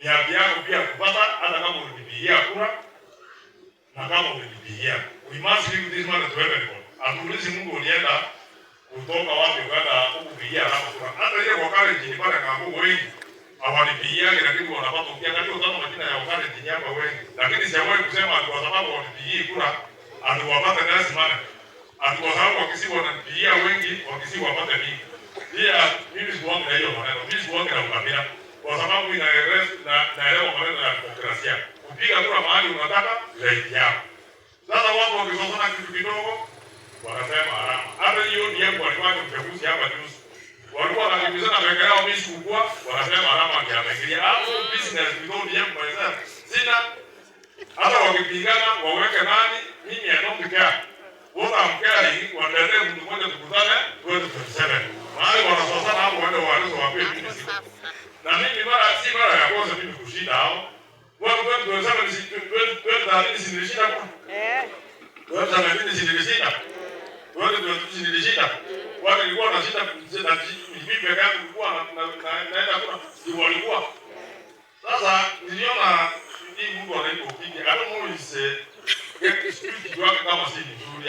Ni haki yako pia kupata hata kama ulipigia kura na kama ulipigia. We must leave this man to everyone. Atuulize Mungu ulienda kutoka wapi ukaenda kupigia alama kura. Hata ile kwa kale nchini pale Kambugu wengi hawanipigia lakini wanapata ukiangalia utaona majina ya wakale nchini hapa wengi. Lakini sijawahi kusema kwa sababu wanipigia kura aliwapata nasi maana. Kwa sababu wakisiwa wanapigia wengi wakisiwa wapate mingi. Pia mimi sikuangi na hiyo maneno. Mimi sikuangi na ukabila. Kwa sababu naelewa maneno ya demokrasia. Kupiga kura mahali unataka zaidi yako. Sasa watu wakisoma kitu kidogo wanasema harama. Hata hiyo ndiye walifanya uchaguzi hapa juzi. Walikuwa wanakimbizana peke yao mimi sikukua wanasema harama kiameingilia. Hapo business ndio ndiye mwanzo. Sina hata wakipigana waweke nani mimi don't care. What I'm caring waendelee mtu mmoja tukutane 2027. Mahali wanasosana hapo wende walizo wape mimi siku. Na mimi mara ya kwanza mimi kushinda hao. Wao 2027 nilishinda kwa. Wao nilishinda. Wao nilishinda. Wao walikuwa wanashinda mimi peke yangu nilikuwa naenda kwa si walikuwa. Sasa niliona hii Mungu anaiko kingi. I don't know is get spirit wake kama si nzuri.